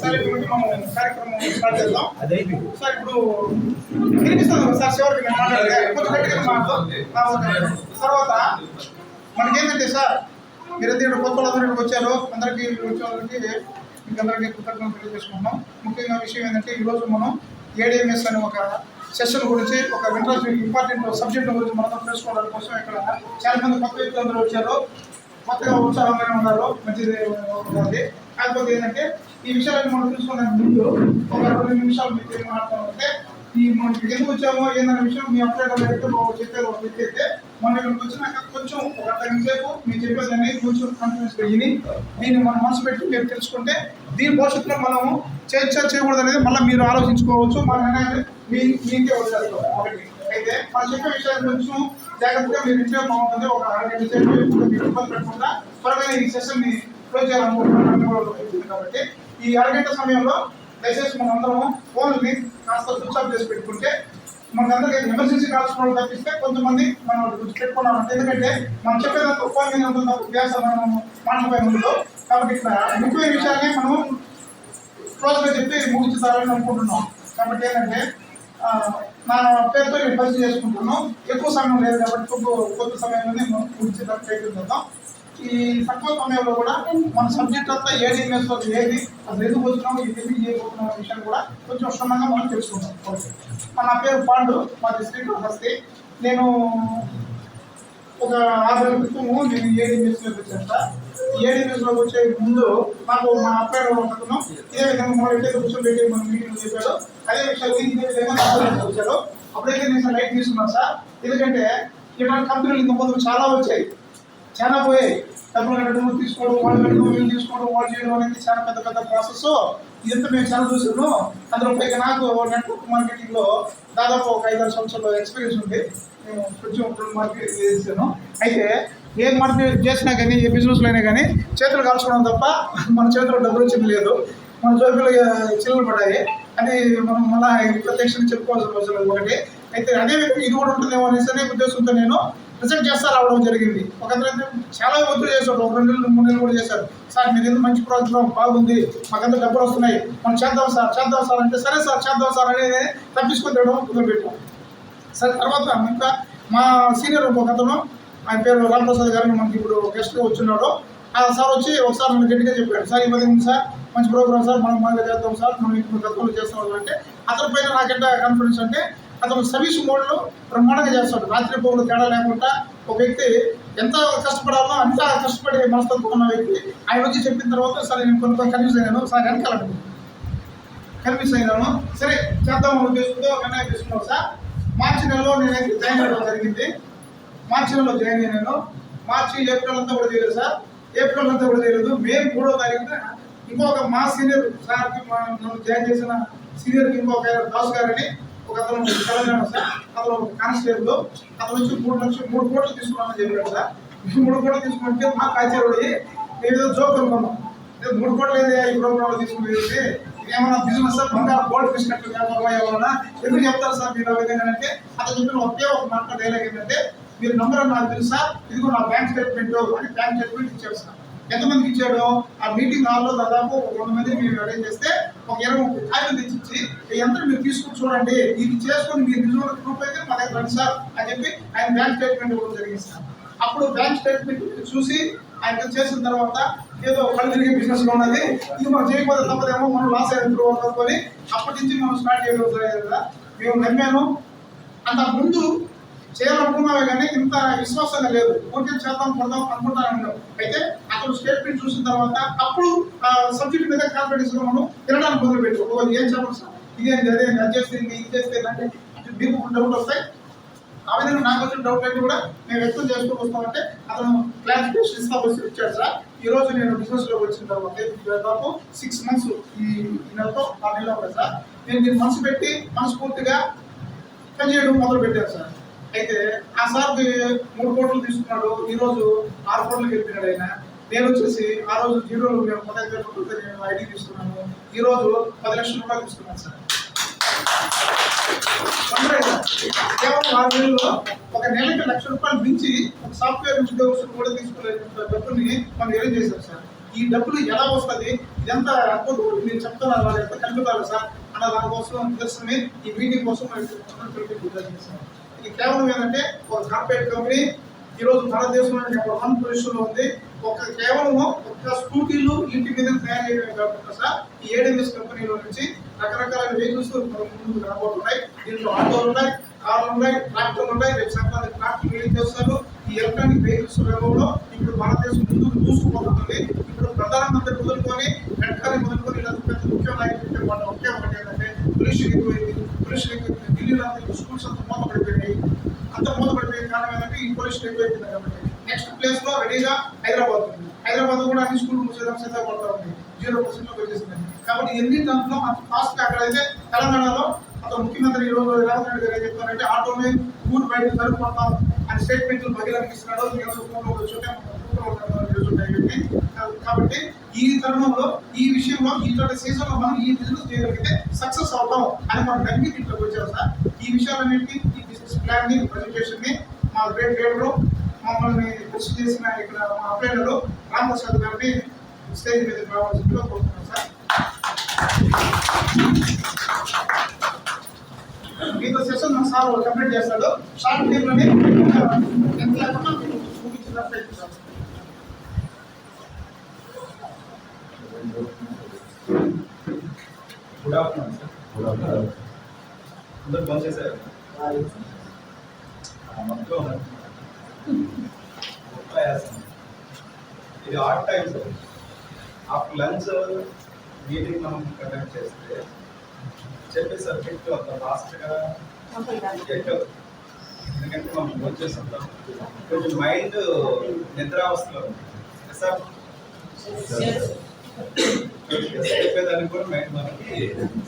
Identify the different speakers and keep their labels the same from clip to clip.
Speaker 1: Sir ఇప్పుడు మనం కార్యక్రమం స్టార్ట్ చేద్దాం. సార్ ఇప్పుడు వినిపిస్తుంది సార్, చివరికి నేను మాట్లాడితే కొంచెం గట్టిగా మాట్లాడుతాం. తర్వాత మనకేంటంటే సార్, మీరైతే ఇక్కడ కొత్త వాళ్ళందరూ వచ్చారు, అందరికీ వచ్చే వాళ్ళకి మీకు అందరికీ కృతజ్ఞతలు తెలియజేసుకుంటున్నాం. ముఖ్యంగా విషయం ఏంటంటే ఈరోజు మనం ఏడిఎంఎస్ అనే ఒక సెషన్ గురించి, ఒక ఇంపార్టెంట్ సబ్జెక్ట్ గురించి మనం తెలుసుకోవడం కోసం ఇక్కడ చాలా మంది కొత్త వ్యక్తులు అందరూ వచ్చారు, కొత్తగా ఉత్సాహంగానే ఉన్నారు, మంచిది ఉంది. కాకపోతే ఏంటంటే ఈ విషయాలను మనం తెలుసుకోవడానికి ముందు ఒక 2 నిమిషాలు మీకు ఏం మాట్లాడుతామంటే, ఈ మనకి ఎందుకు వచ్చామో ఏందనే విషయం మీ అప్డేట్ చెప్పేది ఒక వ్యక్తి అయితే మనం ఇక్కడికి వచ్చినాక కొంచెం ఒక అర్ధ సేపు మీరు చెప్పేదాన్ని కొంచెం కాన్ఫిడెన్స్ పెరిగి దీన్ని మనం మనసు పెట్టి మీరు తెలుసుకుంటే దీని భవిష్యత్తులో మనము చేయకూడదు అనేది మళ్ళీ మీరు ఆలోచించుకోవచ్చు. మన మీకే వచ్చారు ఒకటి. అయితే మనం చెప్పే విషయాలు కొంచెం జాగ్రత్తగా మీరు ఇంట్లో బాగుంటుంది. ఒక 2 సేపు మీరు ఇబ్బంది పెట్టకుండా త్వరగా ఈ సెషన్ని క్లోజ్ చేయాలనుకుంటున్నాను. కాబట్టి ఈ 1 గంట సమయంలో దయచేసి మనం అందరం ఫోన్ని కాస్త స్విచ్ ఆఫ్ చేసి పెట్టుకుంటే మనకందరికీ ఎమర్జెన్సీ కాల్స్ కూడా తప్పిస్తే కొంతమంది మనం పెట్టుకున్నామంటే, ఎందుకంటే మనం చెప్పేదానికి ఫోన్ మీద ఉంటుంది అభ్యాసం మనం మాట్లాడే ఉండదు. కాబట్టి ఇక్కడ ముఖ్యమైన విషయాన్ని మనం క్లోజ్గా చెప్పి ముగించుతారని అనుకుంటున్నాం. కాబట్టి ఏంటంటే నా పేరుతో నేను పరిచయం చేసుకుంటున్నాం. ఎక్కువ సమయం లేదు కాబట్టి కొద్ది సమయంలోనే మనం ముగించేదానికి ప్రయత్నం చేద్దాం. ఈ తక్కువ సమయంలో కూడా మన సబ్జెక్ట్ అంతా ఏడిఎంఎస్ ఏది, అసలు ఎందుకు వచ్చినాము, ఇది ఎందుకు చేయబోతున్నాం అనే విషయాన్ని కూడా కొంచెం క్షుణ్ణంగా మనం తెలుసుకుంటాం. ఓకే, నా పేరు పాండు, మాది శ్రీకాళహస్తి. నేను ఒక 6 నెలల క్రితము నేను ఏడిఎంఎస్లోకి వచ్చాను సార్. ఏడిఎంఎస్లోకి వచ్చే ముందు నాకు మా అబ్బాయి ఒకతను ఇదే విధంగా మొదటి కూర్చోబెట్టి మన మీటింగ్ చెప్పాడు. అదే విషయాలు ఇదే విధంగా వచ్చాడు. అప్పుడైతే నేను లైట్ తీసుకున్నాను సార్. ఎందుకంటే ఇలాంటి కంపెనీలు ఇంతకుముందు చాలా వచ్చాయి, చాలా పోయాయి. డబ్బులు కట్టడం, తీసుకోవడం, వాళ్ళు కట్టడం, వీళ్ళు తీసుకోవడం, వాళ్ళు చేయడం అనేది చాలా పెద్ద ప్రాసెస్. ఇదంతా మేము చాలా చూసాము. అందులో పైగా నాకు నెట్వర్క్ మార్కెటింగ్లో దాదాపు ఒక 5-6 సంవత్సరాల ఎక్స్పీరియన్స్ ఉంది. నేను కొంచెం మార్కెట్ చేశాను. అయితే ఏ మార్కెట్ చేసినా కానీ, ఏ బిజినెస్లో అయినా కానీ చేతులు కాల్చుకోవడం తప్ప మన చేతిలో డబ్బులు వచ్చింది లేదు. మన జోబులు చిల్లలు పడ్డాయి. అది మనం మళ్ళీ ప్రత్యక్షంగా చెప్పుకోవాల్సిన అవసరం లేదు ఒకటి. అయితే అదే వ్యక్తి ఇది కూడా ఉంటుందేమో అనేసి ఉద్దేశంతో నేను రిజెక్ట్ చేస్తా రావడం జరిగింది. ఒక చాలా ఒత్తిడి చేశాడు, 2 నెలలు 3 నెలలు కూడా చేశారు. సార్ మీరు ఎందుకు మంచి ప్రోగ్రామ్ బాగుంది, మాకంతా డబ్బులు వస్తున్నాయి, మనం చేద్దాం సార్ అంటే, సరే సార్ చేద్దాం సార్ అనేది తప్పించుకొని తేవడం మొదలుపెట్టాం. సరే తర్వాత ఇంకా మా సీనియర్ ఒక అతను, ఆయన పేరు రామప్రసాద్ గారిని మనకి ఇప్పుడు గెస్ట్గా వచ్చిన్నాడు. ఆ సార్ వచ్చి ఒకసారి మనం గట్టిగా చెప్పాడు, సార్ ఈ మధ్య ఉంది సార్, మంచి ప్రోగ్రామ్ సార్, మనం బాగా చేద్దాం సార్, మనం ఇప్పుడు గతంలో చేస్తాం అంటే. అతని పైన నాకెంత కాన్ఫిడెన్స్ అంటే, అతను సర్వీస్ మోడ్లో బ్రహ్మాండంగా చేస్తాడు. రాత్రి పౌరులు తేడా లేకుండా ఒక వ్యక్తి ఎంత కష్టపడాలో అంత కష్టపడే మనస్తత్వం ఉన్న వ్యక్తి. ఆయన వచ్చి చెప్పిన తర్వాత సరే నేను కొన్ని కన్విన్స్ అయ్యాను, సార్ వెనకాలను కన్విన్స్ అయినాను. సరే చేద్దాం ఉద్దేశంతో నిర్ణయం తీసుకున్నాను సార్. మార్చి నెలలో నేనైతే జాయిన్ అవ్వడం జరిగింది. మార్చి నెలలో జాయిన్ అయ్యాను. మార్చి ఏప్రిల్ అంతా కూడా చేయలేదు సార్. ఏప్రిల్ అంతా కూడా చేయలేదు. మే 3వ తారీఖున ఇంకొక మా సీనియర్ సార్కి నన్ను జాయిన్ చేసిన సీనియర్కి ఇంకొక దాస్ గారని ఒక అతను తెలంగాణ సార్, అతను ఒక కానిస్టేబుల్, అతను వచ్చి 3 కోట్లు తీసుకున్నామని చెప్పాడు సార్. 3 కోట్లు తీసుకుంటే మాకు ఆశ్చర్యపడి ఏదో జోక్ అనుకున్నాం. 3 కోట్లు ఏదే ఈ ప్రోగ్రాంలో తీసుకునేది, ఇదేమన్నా బిజినెస్ సార్, బంగారు గోల్డ్ బిస్కెట్ ఏమన్నా ఎందుకు చెప్తారు సార్ మీరు ఆ విధంగా అంటే, అతను చెప్పిన ఒకే ఒక మాట డైలాగ్ ఏంటంటే, మీరు నంబర్ నాకు తెలుసా, ఇదిగో నా బ్యాంక్ స్టేట్మెంట్ అని బ్యాంక్ స్టేట్మెంట్ ఇచ్చాడు సార్. ఎంతమందికి ఇచ్చాడు? ఆ మీటింగ్ హాల్లో దాదాపు 100 మందికి మీరు అరేంజ్ చేస్తే ఒక 20-30 కాయలు తెచ్చి ఎంత మీరు తీసుకుని చూడండి, ఇది చేసుకొని మీరు నిజంగా ప్రూఫ్ అయితే మా దగ్గర రండి సార్ అని చెప్పి ఆయన బ్యాంక్ స్టేట్మెంట్ ఇవ్వడం జరిగింది సార్. అప్పుడు బ్యాంక్ స్టేట్మెంట్ చూసి ఆయన చేసిన తర్వాత ఏదో కళ్ళు తిరిగే బిజినెస్లో ఉన్నది, ఇది మనం చేయకపోతే తప్పదేమో, మనం లాస్ అయ్యేందుకు అనుకొని అప్పటి నుంచి మనం స్టార్ట్ చేయడం కదా. మేము నమ్మాను. అంతకుముందు చేయాలనుకున్నావే కానీ ఇంత విశ్వాసంగా లేదు, ఓకే చేద్దాం కొడదాం అనుకుంటాను. అయితే అతను స్టేట్మెంట్ చూసిన తర్వాత అప్పుడు ఆ సబ్జెక్ట్ మీద కాన్ఫిడెన్స్ మనం తినడానికి మొదలుపెట్టాం. ఏం చెప్పండి సార్, ఇదేంటి అదేంటి, అది చేస్తే ఇది చేస్తే అంటే మీకు డౌట్ వస్తాయి. ఆ విధంగా నాకు వచ్చిన డౌట్ అయితే కూడా మేము వ్యక్తం చేస్తూ వస్తామంటే అతను క్లారిఫికేషన్ ఇచ్చాడు సార్. ఈరోజు నేను బిజినెస్లోకి వచ్చిన తర్వాత దాదాపు 6 months ఈ నెలతో 6 నెలలు అవుతుంది సార్. నేను దీన్ని మనసు పెట్టి మనస్ఫూర్తిగా పనిచేయడం మొదలు పెట్టాను సార్. అయితే ఆ సార్కి 3 కోట్లు తీసుకున్నాడు, ఈరోజు 6 కోట్లకి వెళ్ళిపోయాడు ఆయన. నేను వచ్చేసి ఆ రోజు 0 మేము 15,000 రూపాయలు నేను ఐడి తీసుకున్నాను, ఈరోజు 10 లక్షల రూపాయలు తీసుకున్నాను సార్. కేవలం 6 నెలల్లో ఒక నెలకి 1,00,000 రూపాయలు మించి ఒక సాఫ్ట్వేర్ ఉద్యోగస్తులు కూడా తీసుకోలేదు డబ్బుని మనం అరేంజ్ చేశాం సార్. ఈ డబ్బులు ఎలా వస్తుంది, ఇదంతా అకౌంట్ మీరు చెప్తున్నారు వాళ్ళు ఎంత కలుపుతారు సార్ అన్న దానికోసం నిదర్శనమే ఈ మీటింగ్ కోసం ఇది కేవలం ఏంటంటే ఒక కార్పొరేట్ కంపెనీ ఈరోజు భారతదేశంలో నెంబర్ 1 పొజిషన్లో ఉంది. కేవలం ఒక స్కూటీలు ఇంటి మీద తయారు చేయడమే కాకుండా సార్ ఈ ఏడీఎంఎస్ కంపెనీలో నుంచి రకరకాల వెహికల్స్ ముందుకు రాబోతున్నాయి. దీంట్లో ఆటోలు ఉన్నాయి, కార్లు ఉన్నాయి, ట్రాక్టర్లు ఉన్నాయి. రేపు సంక్రాంతి ట్రాక్టర్ రిలీజ్ చేస్తారు. ఈ ఎలక్ట్రానిక్ వెహికల్స్ రంగంలో ఇప్పుడు భారతదేశం ముందుకు దూసుకుపోతుంది. ఇప్పుడు ప్రధానమంత్రి మొదలుకొని వెంటనే మొదలుకొని ఇలా పెద్ద ముఖ్య నాయకులు ఒకే ఒకటి ఏంటంటే పొల్యూషన్ ఎక్కువైంది. ఢిల్లీలో స్కూల్స్ అంతా మూతపడిపోయినాయి. అంత మూతపడిపోయిన కారణం ఏంటంటే ఈ పొల్యూషన్ ఎక్కువైపోయింది కాబట్టి నెక్స్ట్ ప్లేస్ లో రెడీగా హైదరాబాద్ ఉంది. హైదరాబాద్ కూడా అన్ని స్కూల్ మూసేదాం సిద్ధపడతా ఉంది. 0% లో వచ్చేసింది. కాబట్టి ఎన్ని దాంట్లో అంత ఫాస్ట్ అక్కడైతే తెలంగాణలో అతను ముఖ్యమంత్రి ఈరోజు రేవంత్ రెడ్డి గారు ఏం చెప్తారంటే ఆటోని ఊరు బయట జరుపుకుంటాం అని స్టేట్మెంట్లు బహిరంగిస్తున్నాడు. కాబట్టి ఈ తరుణంలో ఈ విషయంలో ఇటువంటి సీజన్ లో మనం ఈ బిజినెస్ చేయగలిగితే సక్సెస్ అవుతాం అని మనం నమ్మి దీంట్లోకి వచ్చాం సార్. ఈ విషయాలన్నింటినీ ఈ బిజినెస్ ప్లాన్ ని ప్రజెంటేషన్ ని మా గ్రేట్ లీడరు మమ్మల్ని కృషి చేసిన ఇక్కడ మా అప్లైనరు రామప్రసాద్ గారిని స్టేజ్ మీద రావాల్సిందిగా కోరుతున్నాం సార్. మీతో సెషన్ మా సార్ కంప్లీట్ చేస్తాడు. షార్ట్ టైంలోనే ఎంత లేకుండా మీకు చూపించినట్టు sir.
Speaker 2: Good afternoon sir. Good afternoon. అందరూ ఫోన్ చేశారు మొత్తం ఇది at time sir. After lunch meeting మనం కండక్ట్ చేస్తే చెప్పే సబ్జెక్ట్ అంత ఫాస్ట్గా ఎక్కదు. ఎందుకంటే మనం ఫోన్ చేస్తుంటాం, కొంచెం మైండ్ నిద్రావస్థలో ఉంది సార్. చెప్పేదానికి కూడా మైండ్ మనకి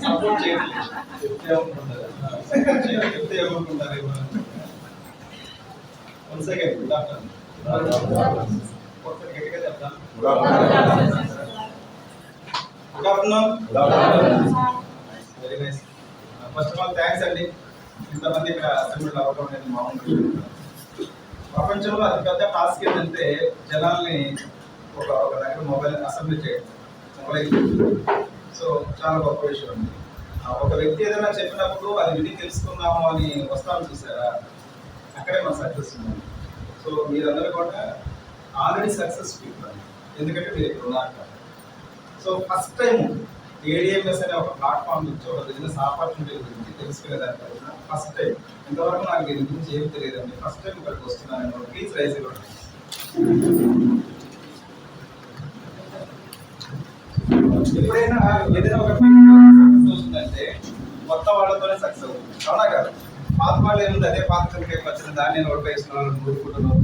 Speaker 2: సపోర్ట్ చేయట్లేదు. చెప్తే ఏమనుకుంటారు వన్ సెకండ్. Good afternoon. ఒకసారి గట్టిగా చెప్తాను. Good afternoon. Very nice. First of all thanks అండి. ఇంతమంది ఇక్కడ అసెంబ్లీలో అవ్వడం అనేది మామూలు. ప్రపంచంలో అతిపెద్ద టాస్క్ ఏంటంటే జనాల్ని ఒక దగ్గర మొబైల్ అసెంబ్లీ చేయడం. సో చాలా గొప్ప విషయం అండి. ఒక వ్యక్తి ఏదైనా చెప్పినప్పుడు అది విని తెలుసుకుందాము అని వస్తాను చూసారా, అక్కడే మన సక్సెస్ ఉంది. సో మీరందరూ కూడా ఆల్రెడీ సక్సెస్ పీపుల్ అండి, ఎందుకంటే మీరు ఇక్కడ ఉన్నారు. సో ఫస్ట్ టైం ఏడీఎంఎస్ అనే ఒక ప్లాట్ఫామ్ నుంచి ఒక బిజినెస్ ఆపర్చునిటీ గురించి తెలుసుకునేదానికి ఫస్ట్ టైం. ఇంతవరకు నాకు దీని గురించి ఏమి తెలియదండి. ఫస్ట్ టైం ఇక్కడికి వస్తున్నాను. ప్లీజ్ రైజ్ ఇవ్వండి. ఎప్పుడైనా ఏదైనా ఒక సక్సెస్ అవుతుందంటే కొత్త వాళ్ళతోనే సక్సెస్ అవుతుంది, అవునా కాదు? పాత వాళ్ళు ఏముంది, అదే పాత కంపెనీకి వచ్చిన దాన్ని నోట్ వేసిన వాళ్ళని నూరుకుంటున్నారు.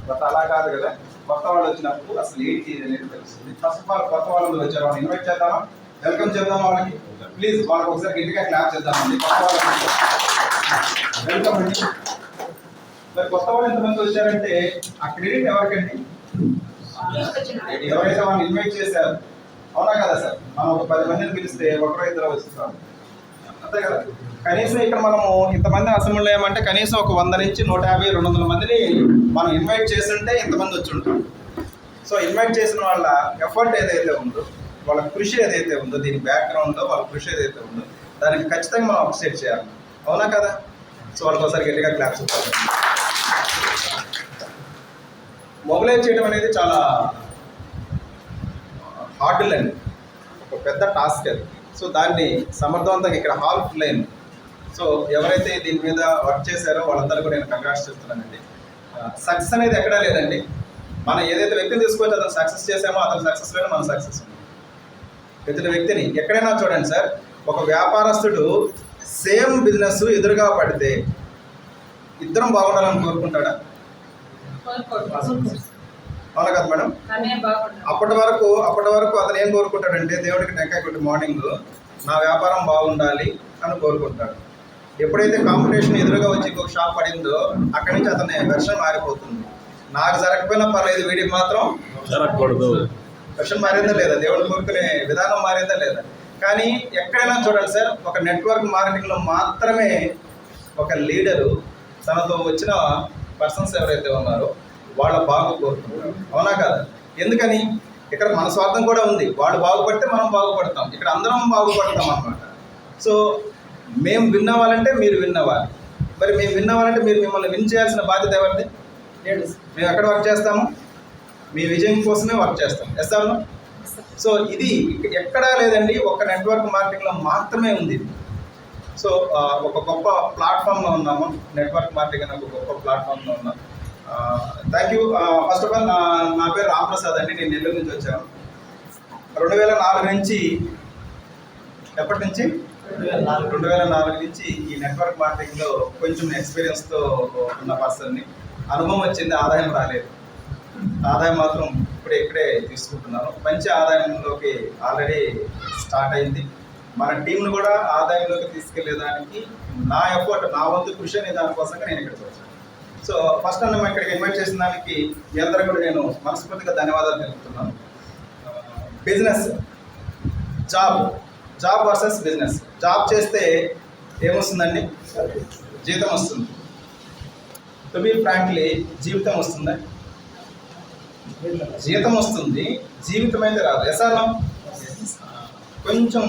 Speaker 2: బట్ అలా కాదు కదా, కొత్త వాళ్ళు వచ్చినప్పుడు అసలు ఏంటి అనేది తెలుస్తుంది. ఫస్ట్ ఆఫ్ ఆల్ కొత్త వాళ్ళు వచ్చారు, వాళ్ళని ఇన్వైట్ చేద్దామా, వెల్కమ్ చేద్దామా వాళ్ళకి? ప్లీజ్ వాళ్ళకి ఒకసారి గట్టిగా క్లాప్ చేద్దామండి. కొత్త వాళ్ళకి వెల్కమ్ అండి. మరి కొత్త వాళ్ళు ఎంతమంది వచ్చారంటే ఆ క్రెడిట్ ఎవరికండి? ఎవరైతే వాళ్ళని ఇన్వైట్ చేశారు, అవునా కదా సార్? మనం ఒక 10 మందిని పిలిస్తే ఒకరో ఇద్దరు వస్తారు, అంతే కదా? కనీసం ఇక్కడ మనము ఇంతమంది అసెంబ్లీ ఏమంటే కనీసం ఒక 100 నుంచి 150, 200 మందిని మనం ఇన్వైట్ చేస్తుంటే ఇంతమంది వచ్చి ఉంటారు. సో ఇన్వైట్ చేసిన వాళ్ళ ఎఫర్ట్ ఏదైతే ఉందో, వాళ్ళ కృషి ఏదైతే ఉందో, దీని బ్యాక్గ్రౌండ్లో వాళ్ళ కృషి ఏదైతే ఉందో దానికి ఖచ్చితంగా మనం అప్రిషియేట్ చేయాలి, అవునా కదా? సో వాళ్ళకి ఒకసారి గట్టిగా క్లాప్స్ ఇవ్వాలి. మొబిలైజ్ చేయడం అనేది చాలా హార్డ్ అండి, ఒక పెద్ద టాస్క్ అది. సో దాన్ని సమర్థవంతంగా ఇక్కడ హాల్ ఫుల్ అయింది. సో ఎవరైతే దీని మీద వర్క్ చేశారో వాళ్ళందరూ నేను కంగ్రాట్స్ చేస్తున్నానండి. సక్సెస్ అనేది ఎక్కడా లేదండి. మనం ఏదైతే వ్యక్తిని తీసుకొచ్చి అతను సక్సెస్ చేసామో అతను సక్సెస్లోనే మన సక్సెస్ ఉంది. ప్రతి వ్యక్తిని ఎక్కడైనా చూడండి సార్, ఒక వ్యాపారస్తుడు సేమ్ బిజినెస్ ఎదురుగా పడితే ఇద్దరం బాగుండాలని కోరుకుంటాడా? అవునా కదా మేడం? అప్పటి వరకు అతను ఏం కోరుకుంటాడంటే దేవుడికి టెంకాయ కొట్టి మార్నింగ్ నా వ్యాపారం బాగుండాలి అని కోరుకుంటాడు. ఎప్పుడైతే కాంపిటీషన్ ఎదురుగా వచ్చి ఇంకొక షాప్ పడిందో అక్కడి నుంచి అతని వెర్షన్ మారిపోతుంది. నాకు జరగకపోయినా పర్లేదు, వీడికి మాత్రం జరగకూడదు. వెర్షన్ మారిందా లేదా? దేవుడిని కోరుకునే విధానం మారిందా లేదా? కానీ ఎక్కడైనా చూడండి సార్, ఒక నెట్వర్క్ మార్కెటింగ్లో మాత్రమే ఒక లీడరు తనతో వచ్చిన పర్సన్స్ ఎవరైతే ఉన్నారో వాళ్ళ బాగా కోరుకుంటారు, అవునా కదా? ఎందుకని? ఇక్కడ మన స్వార్థం కూడా ఉంది. వాడు బాగుపడితే మనం బాగుపడతాం, ఇక్కడ అందరం బాగుపడతాం అన్నమాట. సో మేము విన్ అవ్వాలంటే మీరు విన్ అవ్వాలి. మరి మేము విన్ అవ్వాలంటే మీరు మిమ్మల్ని విన్ చేయాల్సిన బాధ్యత ఎవరిది? మేము ఎక్కడ వర్క్ చేస్తాము? మీ విజయం కోసమే వర్క్ చేస్తాం. ఎస్ఆర్ను. సో ఇది ఎక్కడా లేదండి, ఒక నెట్వర్క్ మార్కెటింగ్లో మాత్రమే ఉంది. సో ఒక గొప్ప ప్లాట్ఫామ్లో ఉన్నాము. నెట్వర్క్ మార్కెటింగ్ అనే ఒక గొప్ప ప్లాట్ఫామ్లో ఉన్నాం. Thank you. First of all నా పేరు రామప్రసాద్ అండి. నేను నెల్లూరు నుంచి వచ్చాను. 2004 నుంచి, ఎప్పటి నుంచి? 2004 నుంచి ఈ నెట్వర్క్ మార్కెటింగ్లో కొంచెం ఎక్స్పీరియన్స్తో ఉన్న పర్సన్ని. అనుభవం వచ్చింది, ఆదాయం రాలేదు. ఆదాయం మాత్రం ఇక్కడే తీసుకుంటున్నాను. మంచి ఆదాయంలోకి ఆల్రెడీ స్టార్ట్ అయింది. మన టీంను కూడా ఆదాయంలోకి తీసుకెళ్లేదానికి నా ఎఫర్ట్, నా వంతు కృషి అనే దానికోసంగా నేను ఇక్కడికి వచ్చాను. సో ఫస్ట్ నన్ను ఇక్కడికి ఇన్వైట్ చేసిన దానికి మీ అందరూ కూడా నేను మనస్ఫూర్తిగా ధన్యవాదాలు తెలుపుతున్నాను. Business, job versus business. Job చేస్తే ఏమొస్తుందండి? జీతం వస్తుంది. టు బీ ఫ్రాంక్లీ, జీవితం వస్తుందా? జీతం వస్తుంది, జీవితం అయితే రాదు. ఎసాను కొంచెం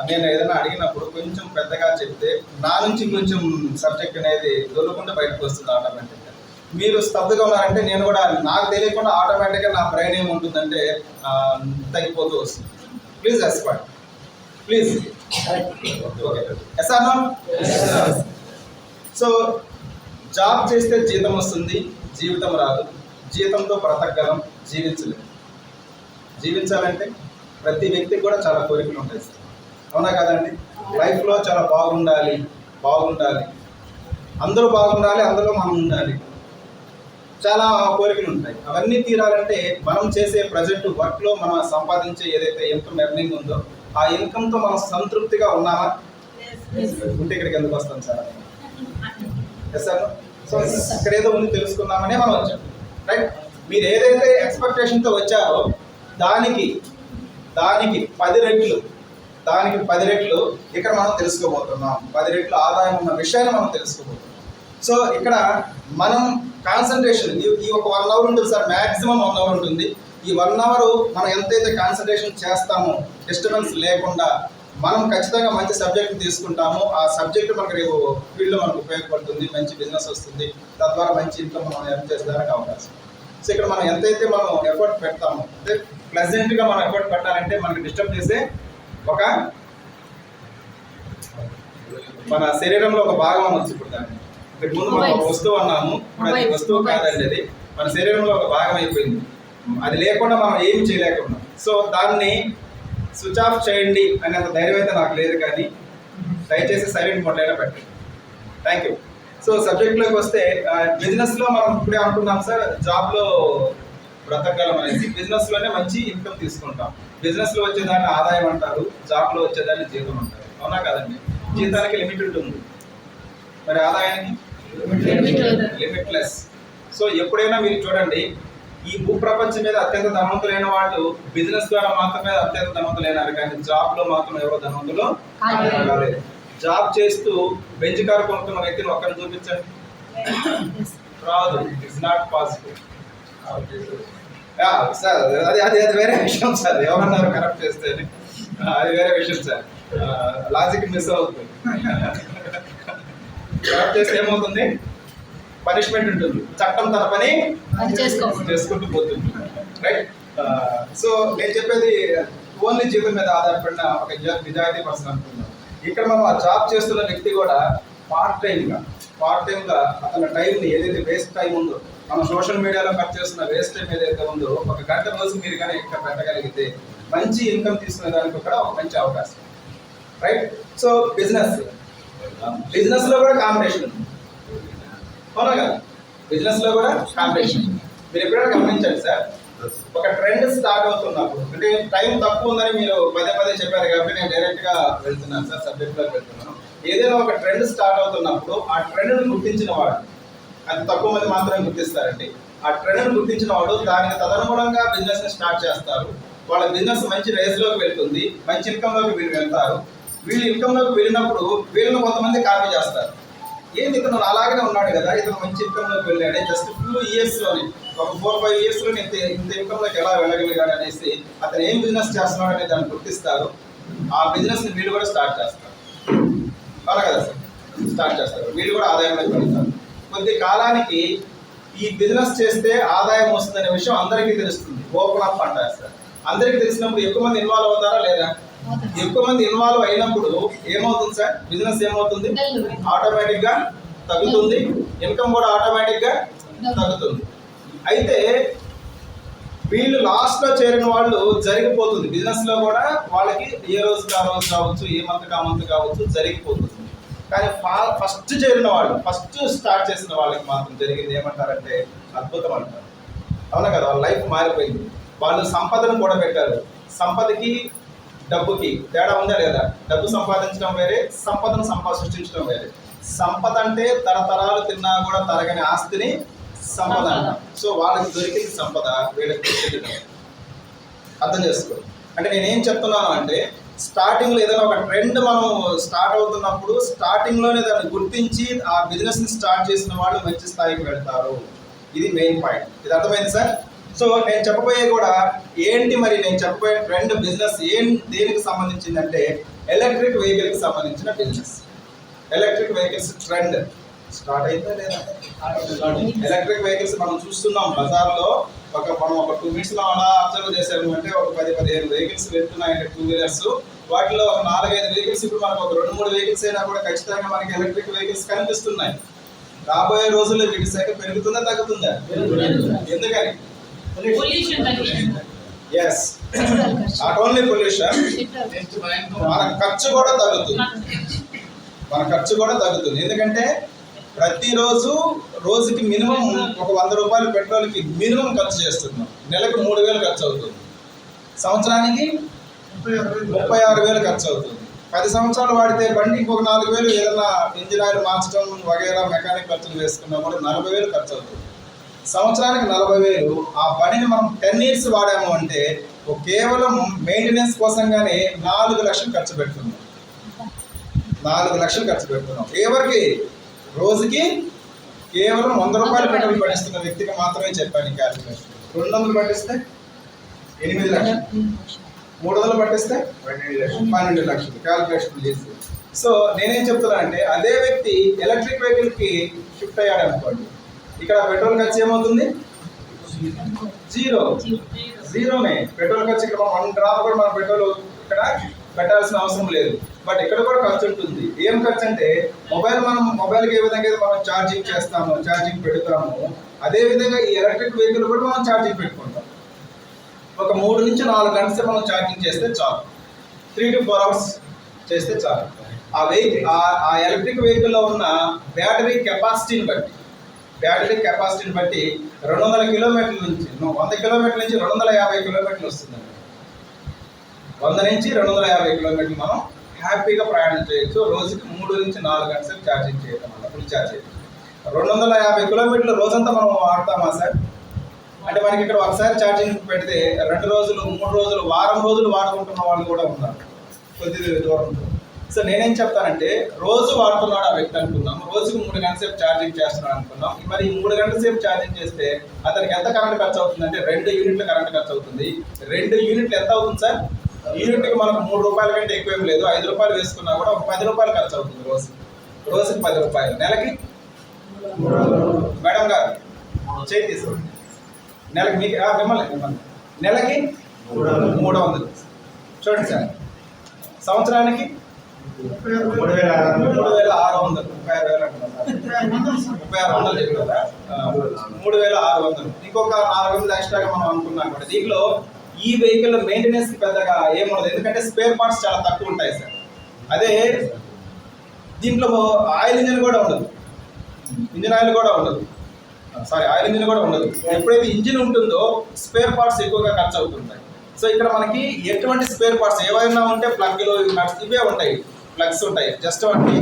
Speaker 2: నేను ఏదైనా అడిగినప్పుడు కొంచెం పెద్దగా చెప్తే నా నుంచి కొంచెం సబ్జెక్ట్ అనేది దొరకకుండా బయటకు వస్తుంది ఆటోమేటిక్గా. మీరు స్తబ్దుగా ఉన్నారంటే నేను కూడా నాకు తెలియకుండా ఆటోమేటిక్గా నా బ్రెయిన్ ఏముంటుందంటే తగ్గిపోతూ వస్తుంది. Please respond, please. ఓకే, ఎసాను. సో జాబ్ చేస్తే జీతం వస్తుంది, జీవితం రాదు. జీతంతో బ్రతకగలం, జీవించలేము. జీవించాలంటే ప్రతి వ్యక్తికి కూడా చాలా కోరికలు ఉంటాయి సార్, అవునా కదండి? లైఫ్లో చాలా బాగుండాలి, అందరూ బాగుండాలి, అందులో మనం ఉండాలి. చాలా కోరికలు ఉంటాయి. అవన్నీ తీరాలంటే మనం చేసే ప్రజెంట్ వర్క్లో మనం సంపాదించే ఏదైతే ఇన్కమ్ ఎర్నింగ్ ఉందో ఆ ఇన్కమ్తో మనం సంతృప్తిగా ఉన్నామా? ఉంటే ఇక్కడికి ఎందుకు వస్తాం సార్? Yes sir. సో ఇక్కడ ఏదో ఉంది తెలుసుకుందామనే మనం వచ్చాం, రైట్? మీరు ఏదైతే ఎక్స్పెక్టేషన్తో వచ్చారో దానికి 10 రెట్లు ఇక్కడ మనం తెలుసుకోబోతున్నాం. 10 రెట్లు ఆదాయం ఉన్న విషయాన్ని మనం తెలుసుకోబోతున్నాం. సో ఇక్కడ మనం కాన్సన్ట్రేషన్ ఈ ఒక 1 అవర్ ఉంటుంది సార్, మ్యాక్సిమం 1 అవర్ ఉంటుంది. ఈ 1 అవర్ మనం ఎంతైతే కాన్సన్ట్రేషన్ చేస్తామో డిస్టర్బెన్స్ లేకుండా మనం ఖచ్చితంగా మంచి సబ్జెక్ట్ తీసుకుంటాము. ఆ సబ్జెక్ట్ మనకు రేపు ఫీల్డ్లో మనకు ఉపయోగపడుతుంది, మంచి బిజినెస్ వస్తుంది, తద్వారా మంచి ఇన్కమ్ మనం ఎర్న్ చేసేదానికి అవకాశం. సో ఇక్కడ మనం ఎంతైతే మనం ఎఫర్ట్ పెడతామో, అంటే ప్లెజెంట్గా మనం ఎఫర్ట్ పెట్టాలంటే మనకి డిస్టర్బ్ చేసే మన శరీరంలో ఒక భాగం అనొచ్చు. ఇప్పుడు దాన్ని ఇక్కడ ముందు మనం ఒక వస్తువు అన్నాము, ఇప్పుడు అది వస్తువు కాదండి, అది మన శరీరంలో ఒక భాగం అయిపోయింది. అది లేకుండా మనం ఏమి చేయలేకున్నాం. సో దాన్ని స్విచ్ ఆఫ్ చేయండి అనేంత ధైర్యం అయితే నాకు లేదు, కానీ దయచేసి సైలెంట్ మోడ్లో అయినా పెట్టండి. Thank you. సో సబ్జెక్ట్లోకి వస్తే బిజినెస్లో మనం ఇప్పుడే అనుకున్నాం సార్, జాబ్లో బ్రతకగలం అనేసి. బిజినెస్లోనే మంచి ఇన్కమ్ తీసుకుంటాం. బిజినెస్లో వచ్చేదాన్ని ఆదాయం అంటారు, జాబ్లో వచ్చేదాన్ని జీతం అంటారు, అవునా కదండి? జీతానికి లిమిట్ ఉంటుంది, మరి ఆదాయానికి లిమిట్లెస్. సో ఎప్పుడైనా మీరు చూడండి, ఈ భూప్రపంచం మీద అత్యంత ధనవంతులైన వాళ్ళు బిజినెస్ ద్వారా మాత్రమే అత్యంత ధనవంతులైనారు, కానీ జాబ్లో మాత్రం ఎవరో ధనవంతులు కాలేదు. జాబ్ చేస్తూ బెంచ్ కారు కొనుక్కున్న వ్యక్తిని ఒక్కరిని చూపించండి, రాదు. It's not possible sir. అది వేరే విషయం సార్, ఎవరన్నారు కరప్ట్ చేస్తే అది వేరే విషయం సార్. లాజిక్ మిస్ అవుతుంది. కరప్ట్ చేస్తే ఏమవుతుంది? పనిష్మెంట్ ఉంటుంది, చట్టం తన పని చేసుకుంటూ పోతుంది, రైట్? సో నేను చెప్పేది ఓన్లీ జీవితం మీద ఆధారపడిన ఒక నిజాయితీ పర్సన్ అనుకున్నాను. ఇక్కడ మనం ఆ జాబ్ చేస్తున్న వ్యక్తి కూడా పార్ట్ టైంగా అతని టైంని ఏదైతే వేస్ట్ టైం ఉందో, మనం సోషల్ మీడియాలో ఖర్చు చేస్తున్న వేస్ట్ టైం ఏదైతే ఉందో, 1 గంట రోజు మీరు కానీ ఇక్కడ పెట్టగలిగితే మంచి ఇన్కమ్ తీసుకునే దానికి కూడా ఒక మంచి అవకాశం, రైట్? సో బిజినెస్లో కూడా కాంపిటీషన్ ఉంది, అవునా కదా? బిజినెస్లో కూడా కాంపిటీషన్. మీరు ఎప్పుడైనా గమనించండి సార్, ఒక ట్రెండ్ స్టార్ట్ అవుతున్నప్పుడు, అంటే టైం తక్కువ ఉందని మీరు పదే చెప్పారు కాబట్టి నేను డైరెక్ట్గా వెళ్తున్నాను సార్, సబ్జెక్ట్లోకి వెళ్తున్నాను. ఏదైనా ఒక ట్రెండ్ స్టార్ట్ అవుతున్నప్పుడు ఆ ట్రెండ్ను గుర్తించిన వాడు, అది తక్కువ మంది మాత్రమే గుర్తిస్తారండి, ఆ ట్రెండ్ను గుర్తించిన వాడు దానికి తదనుగుణంగా బిజినెస్ని స్టార్ట్ చేస్తారు. వాళ్ళ బిజినెస్ మంచి రేస్లోకి వెళ్తుంది, మంచి ఇన్కమ్లోకి వీళ్ళు వెళ్తారు. వీళ్ళు ఇన్కమ్లోకి వెళ్ళినప్పుడు వీళ్ళని కొంతమంది కాపీ చేస్తారు. ఏంది ఇతను అలాగనే ఉన్నాడు కదా, ఇతను మంచి ఇన్కమ్లోకి వెళ్ళాడే, జస్ట్ ఫ్యూ ఇయర్స్లోనే ఒక 4-5 yearsలో ఇంత ఇన్కమ్లోకి ఎలా వెళ్ళగలిగాడు అనేసి అతను ఏం బిజినెస్ చేస్తున్నాడు అనేది దాన్ని గుర్తిస్తారు. ఆ బిజినెస్ని వీళ్ళు కూడా స్టార్ట్ చేస్తారు. అవునా కదా సార్? స్టార్ట్ చేస్తారు, వీళ్ళు కూడా ఆదాయంలోకి వెళ్తారు. కొద్ది కాలానికి ఈ బిజినెస్ చేస్తే ఆదాయం వస్తుందనే విషయం అందరికీ తెలుస్తుంది. ఓపెన్ అప్ అంటారు సార్. అందరికీ తెలిసినప్పుడు ఎక్కువ మంది ఇన్వాల్వ్ అవుతారా లేదా? ఎక్కువ మంది ఇన్వాల్వ్ అయినప్పుడు ఏమవుతుంది సార్? బిజినెస్ ఏమవుతుంది? ఆటోమేటిక్ గా తగ్గుతుంది, ఇన్కమ్ కూడా ఆటోమేటిక్ గా తగ్గుతుంది. అయితే వీళ్ళు లాస్ట్ లో చేరిన వాళ్ళు జరిగిపోతుంది, బిజినెస్ లో కూడా వాళ్ళకి ఏ రోజుకి ఆ రోజు కావచ్చు, ఏ మంత్ ఆ మంత్ కావచ్చు జరిగిపోతుంది. కానీ ఫస్ట్ చేరిన వాళ్ళు, ఫస్ట్ స్టార్ట్ చేసిన వాళ్ళకి మాత్రం జరిగింది ఏమంటారంటే అద్భుతం అంటారు. అవునా కదా? వాళ్ళ లైఫ్ మారిపోయింది. వాళ్ళు సంపదను కూడా పెట్టారు. సంపదకి డబ్బుకి తేడా ఉందా లేదా? డబ్బు సంపాదించడం వేరే, సంపదను సృష్టించడం వేరే. సంపద అంటే తరతరాలు తిన్నా కూడా తరగని ఆస్తిని సంపద అంటాం. సో వాళ్ళకి దొరికింది సంపద, వీళ్ళకి దొరికింది. అర్థం చేసుకో. అంటే నేనేం చెప్తున్నాను అంటే స్టార్టింగ్లో ఏదైనా ఒక ట్రెండ్ మనం స్టార్ట్ అవుతున్నప్పుడు స్టార్టింగ్లోనే దాన్ని గుర్తించి ఆ బిజినెస్ని స్టార్ట్ చేసిన వాళ్ళు మంచి స్థాయికి వెళ్తారు. ఇది మెయిన్ పాయింట్. ఇది అర్థమైంది సార్? సో నేను చెప్పబోయే కూడా ఏంటి, మరి నేను చెప్పబోయే ట్రెండ్ బిజినెస్ దేనికి సంబంధించిందంటే ఎలక్ట్రిక్ వెహికల్కి సంబంధించిన business. Electric vehicles trend start అయితే లేదా? ఎలక్ట్రిక్ వెహికల్స్ మనం చూస్తున్నాం బజార్లో. మనం ఒక 2 minutesలో అలా అబ్జర్వ్ చేసాము అంటే ఒక 10-15 వెహికల్స్ వెళ్తున్నాయంటే 2 wheelers. వాటిలో ఒక 4-5 వెహికల్స్, ఇప్పుడు మనకు ఒక 2-3 వెహికల్స్ అయినా కూడా ఖచ్చితంగా మనకి ఎలక్ట్రిక్ వెహికల్స్ కనిపిస్తున్నాయి. రాబోయే రోజుల్లో వీటి సంఖ్య పెరుగుతుందా తగ్గుతుందా? ఎందుకని? ఎస్, నాట్ ఓన్లీ పొల్యూషన్, మన ఖర్చు కూడా తగ్గుతుంది. ఎందుకంటే ప్రతిరోజు రోజుకి మినిమం ఒక 100 రూపాయలు పెట్రోల్కి మినిమం ఖర్చు చేస్తున్నాం. నెలకు 3,000 ఖర్చు అవుతుంది, సంవత్సరానికి 36,000 ఖర్చు అవుతుంది. 10 సంవత్సరాలు వాడితే బండి ఇంకొక 4,000 ఏదైనా ఇంజిన్ ఆయిల్ మార్చడం వగేరా మెకానిక్ ఖర్చులు వేసుకున్నా కూడా 40,000 ఖర్చు అవుతుంది. సంవత్సరానికి 40,000. ఆ బండిని మనం 10 years వాడాము అంటే కేవలం మెయింటెనెన్స్ కోసంగానే 4 లక్షలు ఖర్చు పెడుతున్నాం. 4 లక్షలు ఖర్చు పెడుతున్నాం. ఎవరికి? రోజుకి కేవలం 100 రూపాయలు పెట్రోల్ పట్టిస్తున్న వ్యక్తికి మాత్రమే చెప్పాను క్యాల్కులేషన్. 200 పట్టిస్తే 8 లక్షలు, 300 పట్టిస్తే 12 లక్షలు క్యాల్కులేషన్ చేసి. సో నేనేం చెప్తున్నా అంటే అదే వ్యక్తి ఎలక్ట్రిక్ వెహికల్కి షిఫ్ట్ అయ్యాడు అనుకోండి, ఇక్కడ పెట్రోల్ ఖర్చు ఏమవుతుంది? జీరోనే పెట్రోల్ ఖర్చు. ఇక్కడ 1 డ్రాప్ కూడా మనం పెట్రోల్ ఇక్కడ పెట్టాల్సిన అవసరం లేదు. బట్ ఇక్కడ కూడా ఖర్చు ఉంటుంది. ఏం ఖర్చు అంటే మనం మొబైల్కి ఏ విధంగా మనం ఛార్జింగ్ చేస్తాము, ఛార్జింగ్ పెడతాము, అదే విధంగా ఈ ఎలక్ట్రిక్ వెహికల్ కూడా మనం ఛార్జింగ్ పెట్టుకుంటాం. ఒక 3 నుంచి 4 గంటలు మనం ఛార్జింగ్ చేస్తే చాలు, 3 to 4 hours చేస్తే చాలు. ఆ ఎలక్ట్రిక్ వెహికల్లో ఉన్న బ్యాటరీ కెపాసిటీని బట్టి 200 కిలోమీటర్ల నుంచి 100 కిలోమీటర్ల నుంచి 250 కిలోమీటర్లు వస్తుందండి. 100 నుంచి 250 కిలోమీటర్లు మనం హ్యాపీగా ప్రయాణం చేయొచ్చు. రోజుకి 3 నుంచి 4 గంటలు ఛార్జింగ్ చేయడం వల్ల ఫుల్ ఛార్జ్ చేయడం. 250 కిలోమీటర్లు రోజంతా మనం వాడతామా సార్? అంటే మనకి ఇక్కడ ఒకసారి ఛార్జింగ్ పెడితే 2 రోజులు, 3 రోజులు, వారం రోజులు వాడుకుంటున్న వాళ్ళు కూడా ఉన్నారు కొద్ది దూరంలో. సో నేనేం చెప్తానంటే రోజు వాడుతున్నాడు ఆ వ్యక్తి అనుకుందాం, రోజుకి 3 గంటల సేపు ఛార్జింగ్ చేస్తున్నాడు అనుకుందాం. మరి ఈ 3 గంటల సేపు ఛార్జింగ్ చేస్తే అతనికి ఎంత కరెంట్ ఖర్చు అవుతుంది అంటే 2 యూనిట్ల కరెంట్ ఖర్చు అవుతుంది. 2 యూనిట్లు ఎంత అవుతుంది సార్? యూనిట్కి మనకు 3 రూపాయల కంటే ఎక్కువేం లేదు, 5 రూపాయలు వేసుకున్నా కూడా ఒక 10 రూపాయలు ఖర్చు అవుతుంది రోజుకి 10 రూపాయలు. నెలకి మేడం గారు చేయి తీసుకోండి, నెలకి మీకు మిమ్మల్ని నెలకి 300 చూడండి సార్. సంవత్సరానికి 3,600, 36,000 చెప్పారా? 3,600. ఇంకొక 400 ఎక్స్ట్రాగా మనం అనుకున్నాం కూడా. దీంట్లో ఈ వెహికల్ మెయింటెనెన్స్ పెద్దగా ఏముండదు, ఎందుకంటే స్పేర్ పార్ట్స్ చాలా తక్కువ ఉంటాయి సార్. అదే దీంట్లో ఆయిల్ ఇంజిన్ కూడా ఉండదు, ఆయిల్ ఇంజిన్ కూడా ఉండదు. ఎప్పుడైతే ఇంజిన్ ఉంటుందో స్పేర్ పార్ట్స్ ఎక్కువగా ఖర్చు అవుతుంటాయి. సో ఇక్కడ మనకి ఎటువంటి స్పేర్ పార్ట్స్ ఏవైనా ఉంటే ప్లగ్లు, నట్స్ ఇవే ఉంటాయి, ప్లగ్స్ ఉంటాయి, జస్ట్ వాటిని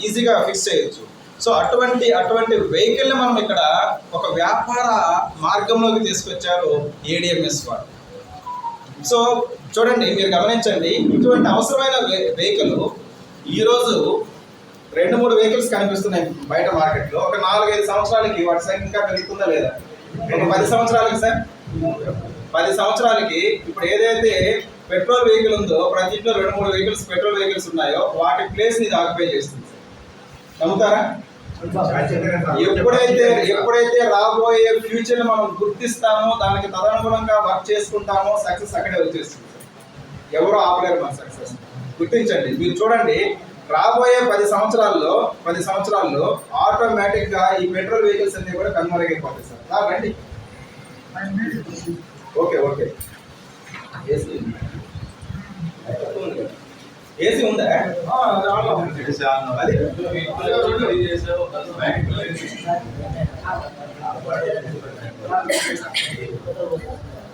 Speaker 2: ఈజీగా ఫిక్స్ చేయొచ్చు. సో అటువంటి వెహికల్ని మనం ఇక్కడ ఒక వ్యాపార మార్గంలోకి తీసుకొచ్చారు ADMS వారు. సో చూడండి, మీరు గమనించండి, ఇటువంటి అవసరమైన వెహికల్ ఈరోజు 2-3 వెహికల్స్ కనిపిస్తున్నాయి బయట మార్కెట్లో. ఒక 4-5 సంవత్సరాలకి వాటి సంఖ్య ఇంకా పెరుగుతుందా లేదా? ఒక 10 సంవత్సరాలకి సార్, 10 సంవత్సరాలకి ఇప్పుడు ఏదైతే పెట్రోల్ వెహికల్ ఉందో ప్రతి ఇంట్లో 2-3 వెహికల్స్ పెట్రోల్ వెహికల్స్ ఉన్నాయో వాటి ప్లేస్ ని ఇది ఆక్యుపై చేస్తుంది. నమ్ముతారా? ఎప్పుడైతే రాబోయే ఫ్యూచర్ మనం గుర్తిస్తామో దానికి తదనుగుణంగా వర్క్ చేసుకుంటామో సక్సెస్ అక్కడే వచ్చేస్తుంది. ఎవరో ఆపలేరు మన సక్సెస్. గుర్తించండి, మీరు చూడండి, రాబోయే 10 సంవత్సరాల్లో ఆటోమేటిక్ గా ఈ పెట్రోల్ వెహికల్స్ అన్ని కూడా కనుమరుగైపోతాయి సార్. రండి. ఓకే ఏసీ ఉందా? అది